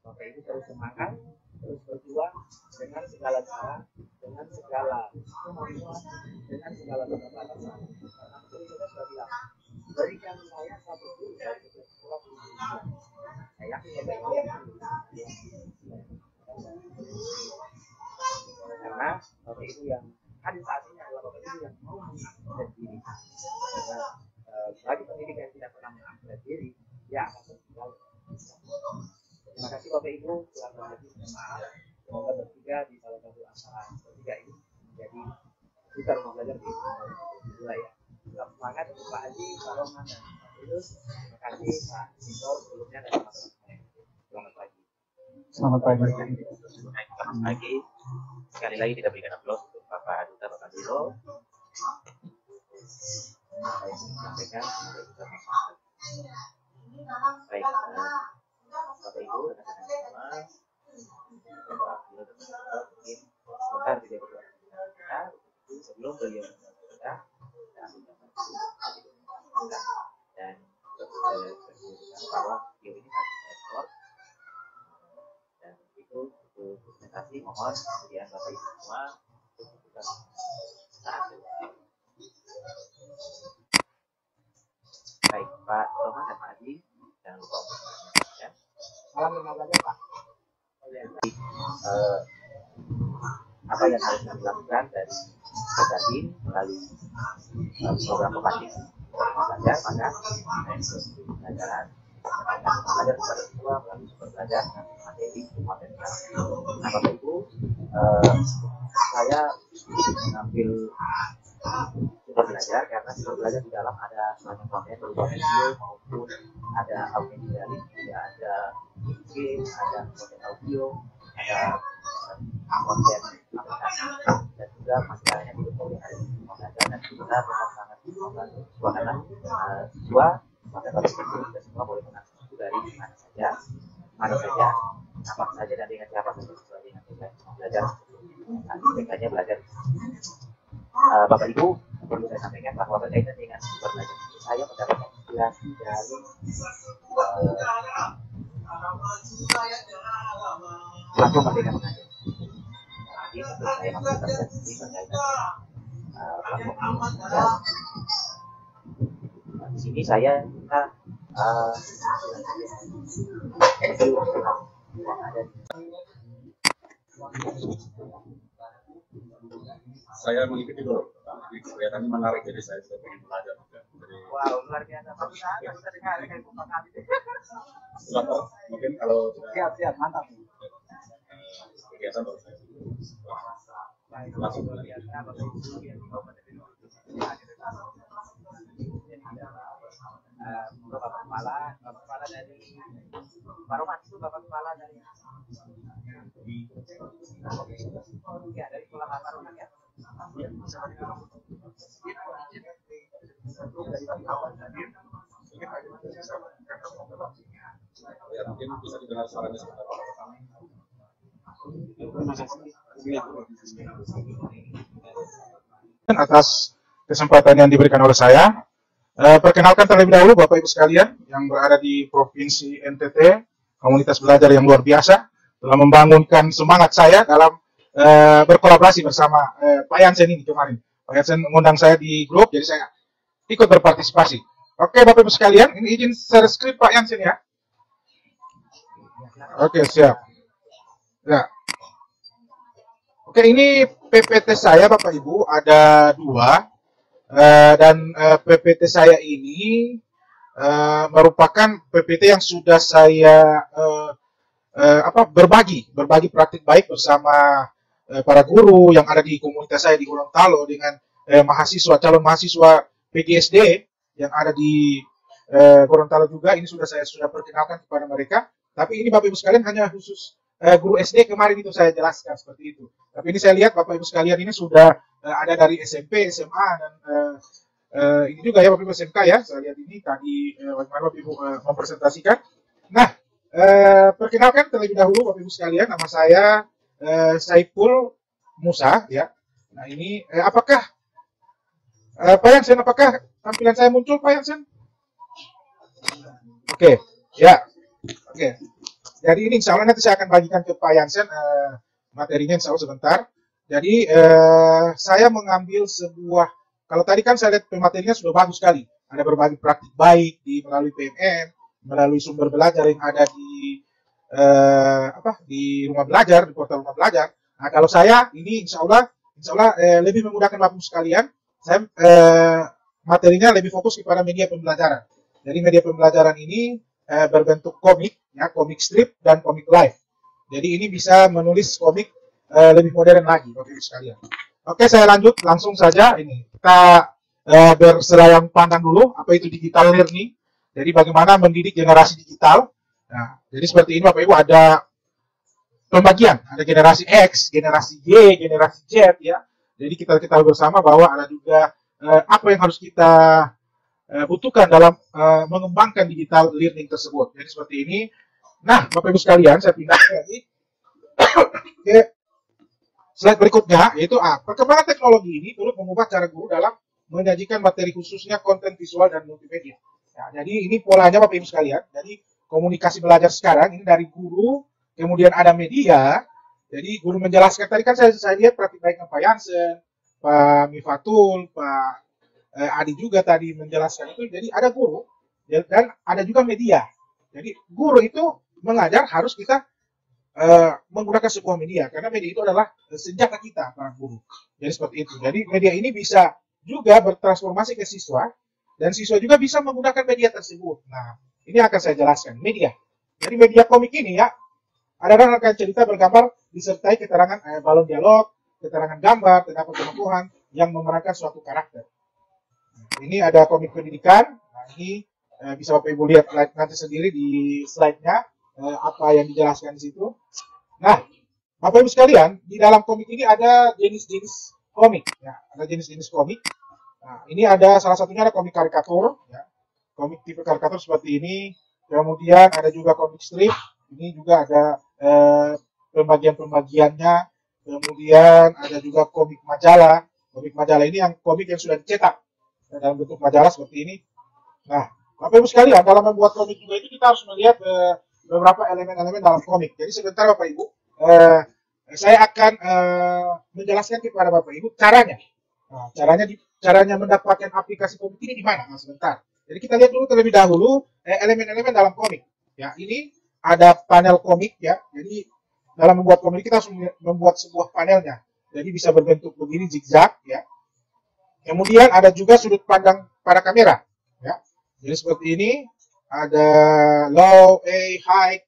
Bapak Ibu terus semangat, terus berjuang dengan segala cara, dengan segala kemampuan, dengan segala keterbatasan. Karena betul kita sudah bilang, berikan saya satu guru dari sekolah Indonesia. Saya yakin Bapak Ibu karena Bapak Ibu yang hadir saat ini adalah Bapak Ibu yang mau mengupgrade diri. Karena bagi pendidik yang tidak pernah mengupgrade diri, dia akan tertinggal. Terima kasih Bapak Ibu, selamat berhaji. Semoga bertiga di salah satu antara bertiga ini menjadi duta rumah belajar di wilayah. Selamat semangat Pak Haji, Pak Roman, dan Pak Yunus. Terima kasih Pak Sintor sebelumnya dan teman-teman saya. Selamat pagi. Selamat pagi. Selamat pagi. Sekali lagi kita berikan aplaus untuk Bapak Duta Bapak Dilo. Saya ingin sampaikan semoga kita manfaat. Baik, Bapak Ibu, rekan-rekan semua, Bapak Dilo dan Bapak mungkin sebentar tidak berdua kita. Sebelum beliau kita ambil gambar dan bahwa beliau ini adalah ekspor dan itu untuk presentasi mohon kemudian Bapak Ibu semua untuk kita saat baik Pak Roman dan Pak Haji jangan lupa untuk ya. Salam rumah belajar Pak. Apa yang harus kami lakukan dari Kodatin melalui program Kodatin belajar maka pelajaran belajar kepada siswa melalui sumber belajar materi materi. Nah Bapak Ibu, saya mengambil sumber belajar karena sumber belajar di dalam ada banyak konten berupa video maupun ada audio dari ada game, ada konten audio, ada konten aplikasi dan juga masalahnya didukung oleh belajar dan juga sangat membantu siswa karena siswa maka Bapak Ibu dan semua boleh mengakses itu dari mana saja, apa saja dan dengan siapa saja sesuai dengan belajar. Nanti mereka belajar. Bapak Ibu perlu saya sampaikan bahwa berkaitan dengan sumber belajar ini saya mendapatkan inspirasi dari platform Merdeka Mengajar. Jadi sebelum saya masuk ke berkaitan platform mengajar. Di sini saya Saya mengikuti dulu, jadi kelihatannya menarik, jadi saya juga ingin belajar juga. Jadi, wow, luar biasa. Bisa dengar kayak bukan kali. silakan, mungkin kalau Siap, mantap. kegiatan baru saya langsung luar biasa. Bapak Kepala dari Pak Roman itu Bapak Kepala dari ya dari sekolah Pak Roman ya. Ya, mungkin bisa didengar suaranya sebentar. Atas kesempatan yang diberikan oleh saya. Perkenalkan terlebih dahulu Bapak Ibu sekalian yang berada di Provinsi NTT, komunitas belajar yang luar biasa telah membangunkan semangat saya dalam berkolaborasi bersama Pak Yansen ini kemarin. Pak Yansen mengundang saya di grup, jadi saya ikut berpartisipasi. Oke Bapak Ibu sekalian, ini izin share screen Pak Yansen ya. Oke, siap. Ya. Oke, ini PPT saya Bapak Ibu ada 2. Dan PPT saya ini merupakan PPT yang sudah saya berbagi praktik baik bersama para guru yang ada di komunitas saya di Gorontalo dengan calon mahasiswa PGSD yang ada di Gorontalo juga. Ini saya sudah perkenalkan kepada mereka. Tapi ini Bapak Ibu sekalian hanya khusus guru SD kemarin itu saya jelaskan seperti itu. Tapi ini saya lihat Bapak Ibu sekalian ini sudah ada dari SMP, SMA dan ini juga ya Bapak Ibu SMK ya. Saya lihat ini tadi bagaimana Bapak Ibu mempresentasikan. Nah, perkenalkan terlebih dahulu Bapak Ibu sekalian, nama saya Saiful Musa ya. Nah, ini apakah Pak Yansen, apakah tampilan saya muncul Pak Yansen? Oke, ya. Oke. Jadi ini insya Allah nanti saya akan bagikan ke Pak Yansen materinya insya Allah sebentar. Jadi saya mengambil sebuah, kalau tadi kan saya lihat materinya sudah bagus sekali. Ada berbagai praktik baik melalui PMN, melalui sumber belajar yang ada di di rumah belajar, di portal rumah belajar. Nah kalau saya ini insya Allah lebih memudahkan Bapak Ibu sekalian. Saya materinya lebih fokus kepada media pembelajaran. Jadi media pembelajaran ini berbentuk komik, ya, komik strip dan komik live. Jadi ini bisa menulis komik lebih modern lagi, Bapak Ibu sekalian. Oke, saya lanjut langsung saja. Ini kita berselayang pandang dulu apa itu digital learning. Jadi bagaimana mendidik generasi digital. Nah, jadi seperti ini Bapak Ibu, ada pembagian, ada generasi X, generasi Y, generasi Z, ya. Jadi kita tahu bersama bahwa ada juga apa yang harus kita butuhkan dalam mengembangkan digital learning tersebut. Jadi seperti ini. Nah, Bapak Ibu sekalian, saya pindah lagi ke slide berikutnya, yaitu perkembangan teknologi ini turut mengubah cara guru dalam menyajikan materi khususnya konten visual dan multimedia. Ya, jadi ini polanya Bapak Ibu sekalian. Jadi komunikasi belajar sekarang ini dari guru, kemudian ada media. Jadi guru menjelaskan, tadi kan saya lihat praktik baik Pak Yansen, Pak Mifatul, Pak Adi juga tadi menjelaskan itu. Jadi ada guru dan ada juga media. Jadi guru itu mengajar harus kita menggunakan sebuah media, karena media itu adalah senjata kita para guru. Jadi seperti itu. Jadi media ini bisa juga bertransformasi ke siswa, dan siswa juga bisa menggunakan media tersebut. Nah, ini akan saya jelaskan. Media. Jadi media komik ini ya, ada rangkaian cerita bergambar disertai keterangan balon dialog, keterangan gambar, terdapat pengukuhan yang memerankan suatu karakter. Nah, ini ada komik pendidikan. Nah, ini bisa Bapak Ibu lihat nanti sendiri di slide-nya apa yang dijelaskan di situ. Nah, Bapak Ibu sekalian, di dalam komik ini ada jenis-jenis komik. Ya, ada jenis-jenis komik. Nah, ini ada salah satunya ada komik karikatur. Ya. Komik tipe karikatur seperti ini. Kemudian ada juga komik strip. Ini juga ada pembagian-pembagiannya. Kemudian ada juga komik majalah. Komik majalah ini yang komik yang sudah dicetak dalam bentuk majalah seperti ini. Nah, Bapak Ibu sekalian, dalam membuat komik juga itu kita harus melihat beberapa elemen-elemen dalam komik. Jadi sebentar Bapak Ibu, saya akan menjelaskan kepada Bapak Ibu caranya. Nah, caranya mendapatkan aplikasi komik ini di mana? Nah, sebentar. Jadi kita lihat dulu terlebih dahulu elemen-elemen dalam komik. Ya, ini ada panel komik ya. Jadi dalam membuat komik kita harus membuat sebuah panelnya. Jadi bisa berbentuk begini zigzag ya. Kemudian ada juga sudut pandang pada kamera ya. Jadi seperti ini ada low, A, high,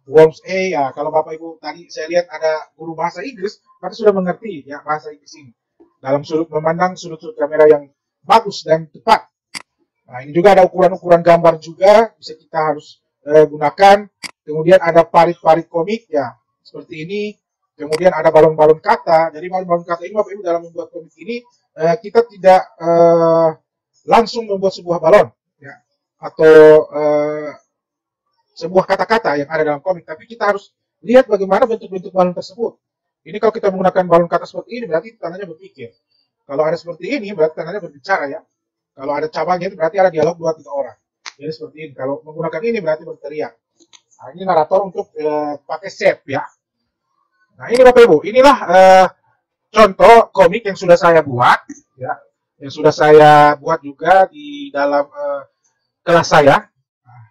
warms A. Ya, kalau Bapak Ibu tadi saya lihat ada guru bahasa Inggris, berarti sudah mengerti ya bahasa Inggris ini. Dalam memandang sudut-sudut kamera yang bagus dan tepat. Nah, ini juga ada ukuran-ukuran gambar juga bisa kita harus gunakan. Kemudian ada parit-parit komik ya, seperti ini. Kemudian ada balon-balon kata. Jadi balon-balon kata ini Bapak Ibu dalam membuat komik ini kita tidak langsung membuat sebuah balon ya, atau sebuah kata-kata yang ada dalam komik, tapi kita harus lihat bagaimana bentuk-bentuk balon tersebut. Ini kalau kita menggunakan balon kata seperti ini berarti tangannya berpikir. Kalau ada seperti ini berarti tangannya berbicara ya. Kalau ada cabangnya itu berarti ada dialog 2-3 orang. Jadi seperti ini. Kalau menggunakan ini berarti berteriak. Nah, ini narator untuk pakai shape ya. Nah, ini Bapak Ibu, inilah contoh komik yang sudah saya buat ya. Yang sudah saya buat juga di dalam kelas saya. Nah,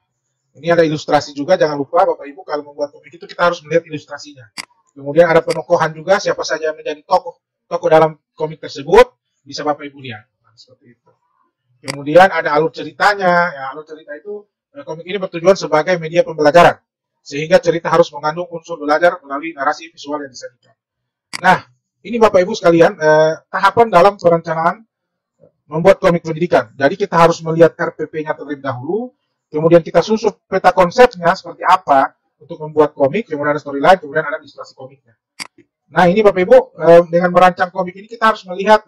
ini ada ilustrasi juga, jangan lupa Bapak Ibu kalau membuat komik itu kita harus melihat ilustrasinya. Kemudian ada penokohan juga, siapa saja yang menjadi tokoh dalam komik tersebut, bisa Bapak Ibu lihat. Nah, seperti itu. Kemudian ada alur ceritanya, ya, alur cerita itu komik ini bertujuan sebagai media pembelajaran, sehingga cerita harus mengandung unsur belajar melalui narasi visual yang disajikan. Nah, ini Bapak Ibu sekalian, tahapan dalam perencanaan membuat komik pendidikan. Jadi kita harus melihat RPP-nya terlebih dahulu, kemudian kita susun peta konsepnya seperti apa untuk membuat komik, kemudian ada storyline, kemudian ada ilustrasi komiknya. Nah, ini Bapak Ibu, dengan merancang komik ini kita harus melihat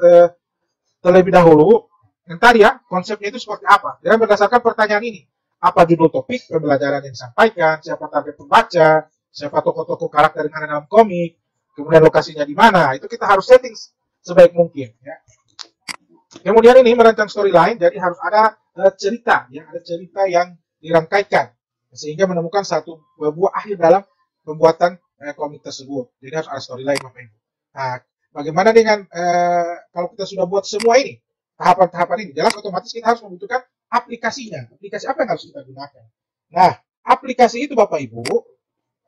terlebih dahulu yang tadi ya, konsepnya itu seperti apa. Dan berdasarkan pertanyaan ini, apa judul topik pembelajaran yang disampaikan, siapa target pembaca, siapa tokoh-tokoh karakter yang ada dalam komik, kemudian lokasinya di mana, itu kita harus setting sebaik mungkin. Ya. Kemudian ini merancang storyline, jadi harus ada cerita, ya, ada cerita yang dirangkaikan. sehingga menemukan satu buah akhir dalam pembuatan komik tersebut. Jadi harus ada storyline Bapak Ibu. Nah, bagaimana dengan kalau kita sudah buat semua ini, tahapan-tahapan ini, jelas otomatis kita harus membutuhkan aplikasinya. Aplikasi apa yang harus kita gunakan? Nah, aplikasi itu Bapak Ibu,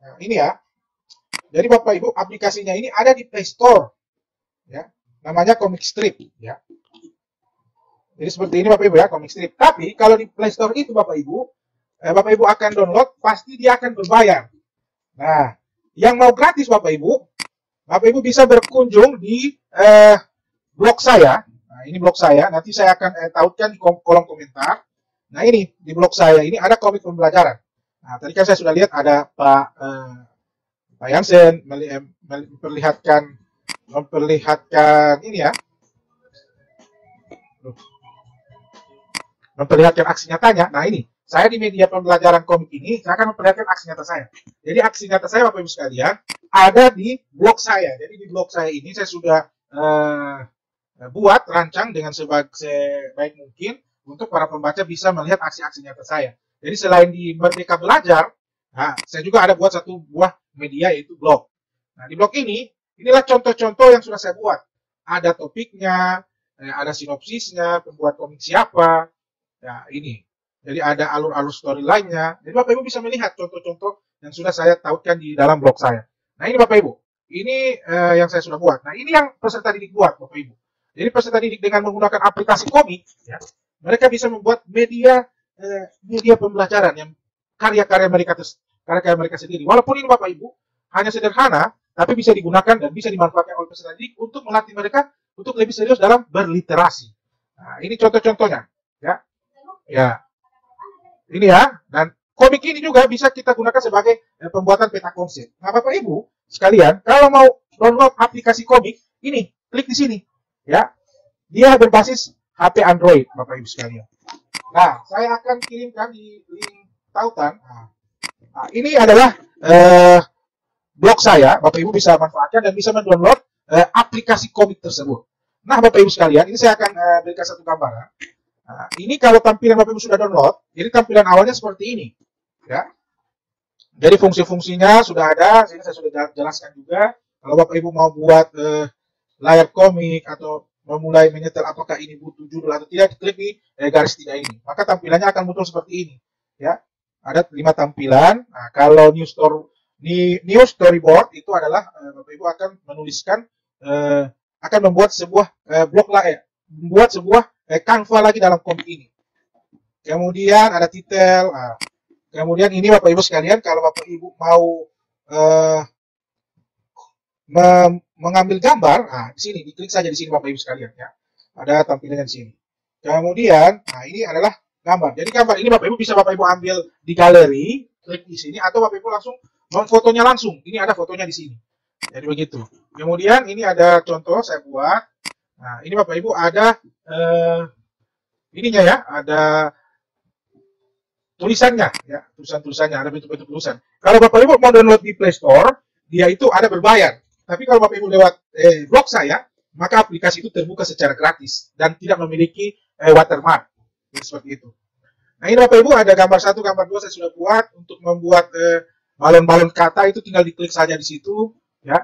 nah ini ya. Jadi Bapak Ibu, aplikasinya ini ada di Play Store, ya. Namanya Comic Strip, ya. Jadi seperti ini Bapak Ibu ya, Comic Strip. Tapi kalau di Play Store itu Bapak Ibu akan download, pasti dia akan berbayar. Nah, yang mau gratis Bapak Ibu bisa berkunjung di blog saya. Nah, ini blog saya, nanti saya akan tautkan di kolom komentar. Nah, ini di blog saya ini ada komik pembelajaran. Nah, tadi kan saya sudah lihat ada Pak Yansen memperlihatkan ini ya. Memperlihatkan aksi nyatanya. Nah, ini saya di media pembelajaran komik ini, saya akan memperlihatkan aksi nyata saya. Jadi aksi nyata saya Bapak Ibu sekalian ada di blog saya. Jadi di blog saya ini saya sudah buat rancang dengan sebaik mungkin untuk para pembaca bisa melihat aksi-aksi nyata saya. Jadi selain di Merdeka Belajar, nah, saya juga ada buat satu buah media yaitu blog. Nah, di blog ini, inilah contoh-contoh yang sudah saya buat. Ada topiknya, ada sinopsisnya, pembuat komik siapa, ya ini. Jadi ada alur-alur storyline-nya. Jadi Bapak Ibu bisa melihat contoh-contoh yang sudah saya tautkan di dalam blog saya. Nah, ini Bapak Ibu, ini yang saya sudah buat. Nah, ini yang peserta didik buat Bapak Ibu. Jadi peserta didik dengan menggunakan aplikasi komik, ya, mereka bisa membuat media pembelajaran yang karya-karya mereka sendiri. Walaupun ini Bapak Ibu hanya sederhana, tapi bisa digunakan dan bisa dimanfaatkan oleh peserta didik untuk melatih mereka untuk lebih serius dalam berliterasi. Nah, ini contoh-contohnya, ya. Ya. Ini ya, dan komik ini juga bisa kita gunakan sebagai pembuatan peta konsep. Nah, Bapak Ibu sekalian, kalau mau download aplikasi komik, ini klik di sini, ya. Dia berbasis HP Android, Bapak Ibu sekalian. Nah, saya akan kirimkan di link tautan. Nah, ini adalah blog saya, Bapak Ibu bisa manfaatkan dan bisa mendownload aplikasi komik tersebut. Nah, Bapak Ibu sekalian, ini saya akan berikan satu gambaran. Nah, ini kalau tampilan Bapak Ibu sudah download, jadi tampilan awalnya seperti ini, ya. Jadi fungsi-fungsinya sudah ada, sini saya sudah jelaskan juga. Kalau Bapak Ibu mau buat layar komik atau memulai menyetel apakah ini butuh judul atau tidak, klik di garis 3 ini. Maka tampilannya akan muncul seperti ini, ya. Ada 5 tampilan. Nah, kalau new storyboard itu adalah Bapak Ibu akan menuliskan akan membuat sebuah blok membuat sebuah Canva lagi dalam komik ini. Kemudian ada titel. Nah, kemudian ini Bapak Ibu sekalian, kalau Bapak Ibu mau mengambil gambar, nah di sini diklik saja di sini Bapak Ibu sekalian ya. Ada tampilannya di sini. Kemudian, nah ini adalah gambar. Jadi gambar ini Bapak Ibu bisa Bapak Ibu ambil di galeri, klik di sini, atau Bapak Ibu langsung memfotonya langsung. Ini ada fotonya di sini. Jadi begitu. Kemudian ini ada contoh saya buat. Nah, ini Bapak Ibu ada ininya ya, ada tulisannya ya, tulisannya, ada bentuk-bentuk tulisan. Kalau Bapak Ibu mau download di Play Store, dia itu ada berbayar. Tapi kalau Bapak Ibu lewat blog saya, maka aplikasi itu terbuka secara gratis dan tidak memiliki watermark. Jadi seperti itu. Nah, ini Bapak Ibu ada gambar 1, gambar 2 saya sudah buat untuk membuat balon-balon kata, itu tinggal diklik saja di situ ya.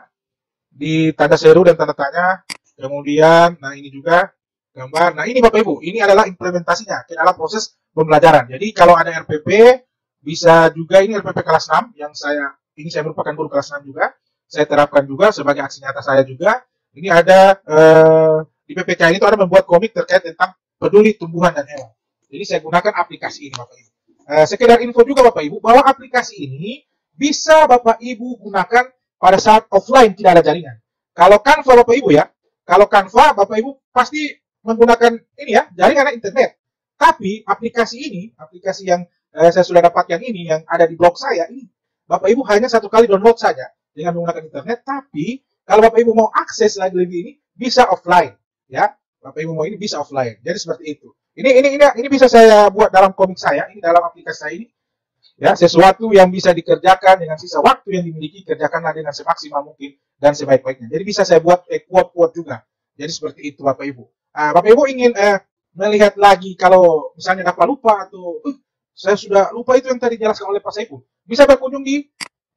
Di tanda seru dan tanda tanya. Kemudian, nah ini juga gambar. Nah, ini Bapak Ibu, ini adalah implementasinya ke dalam proses pembelajaran. Jadi kalau ada RPP, bisa juga ini RPP kelas 6 yang saya merupakan guru kelas 6 juga. Saya terapkan juga sebagai aksi nyata saya juga. Ini ada di PPK ini itu ada membuat komik terkait tentang peduli tumbuhan dan hewan. Jadi saya gunakan aplikasi ini Bapak Ibu. Sekedar info juga Bapak Ibu bahwa aplikasi ini bisa Bapak Ibu gunakan pada saat offline tidak ada jaringan. Kalau Canva Bapak Ibu ya, kalau Canva Bapak Ibu pasti menggunakan ini ya, jaringan internet. Tapi aplikasi ini, aplikasi yang saya sudah dapatkan ini yang ada di blog saya ini, Bapak Ibu hanya 1 kali download saja dengan menggunakan internet. Tapi kalau Bapak Ibu mau akses lagi lebih ini bisa offline, ya. Bapak Ibu mau ini bisa offline. Jadi seperti itu. Ini bisa saya buat dalam komik saya, ini dalam aplikasi saya ini. Ya, sesuatu yang bisa dikerjakan dengan sisa waktu yang dimiliki, kerjakanlah dengan semaksimal mungkin dan sebaik-baiknya. Jadi bisa saya buat quote-quote juga. Jadi seperti itu Bapak Ibu. Bapak Ibu ingin melihat lagi kalau misalnya dapat lupa atau Saya sudah lupa itu yang tadi dijelaskan oleh Pak Saiful. Bisa berkunjung di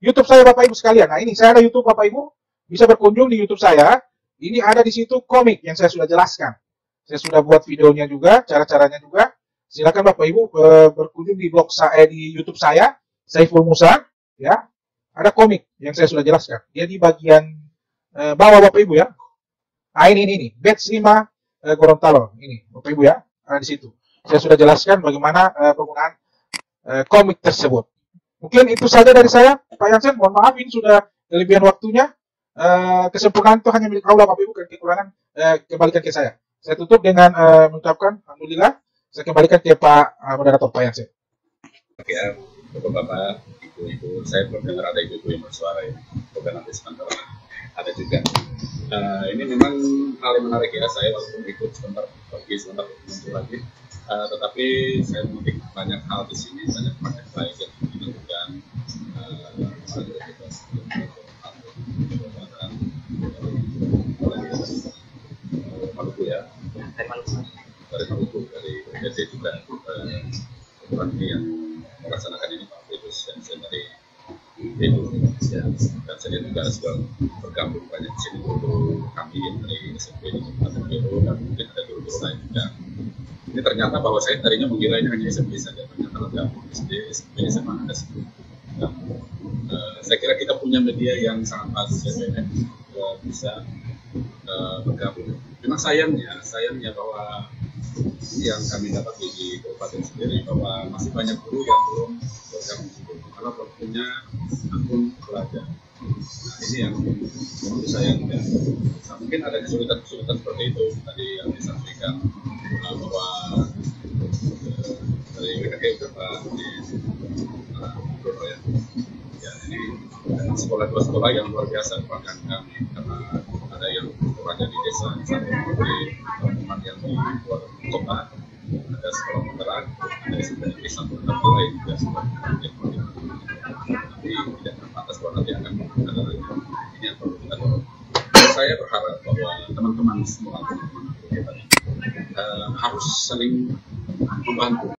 YouTube saya Bapak Ibu sekalian. Nah ini saya ada YouTube Bapak Ibu, bisa berkunjung di YouTube saya. Ini ada di situ komik yang saya sudah jelaskan. Saya sudah buat videonya juga, cara-caranya juga. Silakan Bapak Ibu berkunjung di blog saya, di YouTube saya, Saiful Musa. Ya, ada komik yang saya sudah jelaskan. Dia di bagian bawah Bapak Ibu ya. Nah ini batch 5 Gorontalo. Ini Bapak Ibu ya, ada di situ. Saya sudah jelaskan bagaimana penggunaan komik tersebut. Mungkin itu saja dari saya, Pak Yansen. Mohon maaf ini sudah kelebihan waktunya. Kesempurnaan itu hanya milik Allah, Bapak Ibu. Kekurangan kembalikan ke saya. Saya tutup dengan mengucapkan Alhamdulillah. Saya kembalikan ke Pak Moderator, Pak Yansen. Oke, Bapak-bapak, Ibu-ibu, saya belum dengar ada ibu-ibu yang bersuara ya. Bukan nanti sebentar ada juga. Ini memang hal yang menarik ya. Saya walaupun ikut sebentar pergi sebentar muncul lagi. Tetapi saya memetik banyak hal di sini, banyak baik yang dilakukan Maluku ya, dari Maluku, dari BPD juga lagi yang melaksanakan ini Pak Firus dan saya dari Ibu ya, dan saya juga sudah bergabung banyak di sini guru kami yang dari SMP di Kabupaten Biro dan mungkin ada guru-guru lain juga. Ini ternyata bahwa saya tadinya mengira ini hanya SMP saja, ternyata lengkap SD, SMP, SMA ada semua. Saya kira kita punya media yang sangat bagus ya, bisa bergabung. Memang sayangnya bahwa yang kami dapat di kabupaten sendiri bahwa masih banyak guru yang belum bergabung karena belum punya akun pelajar. Nah ini yang menurut saya tidak. Mungkin ada kesulitan seperti itu tadi yang disampaikan bahwa dari BKK beberapa di Bruno ya. Ya ini dua sekolah yang luar biasa kebanggaan kami karena ada yang sekolahnya di desa, satu di teman yang di luar kota, ada sekolah penggerak, ada sekolah di satu tempat lain juga sekolah yang tapi tidak terbatas bahwa nanti akan ada lagi. Ini yang perlu kita dorong. Saya berharap bahwa teman-teman semua harus saling membantu.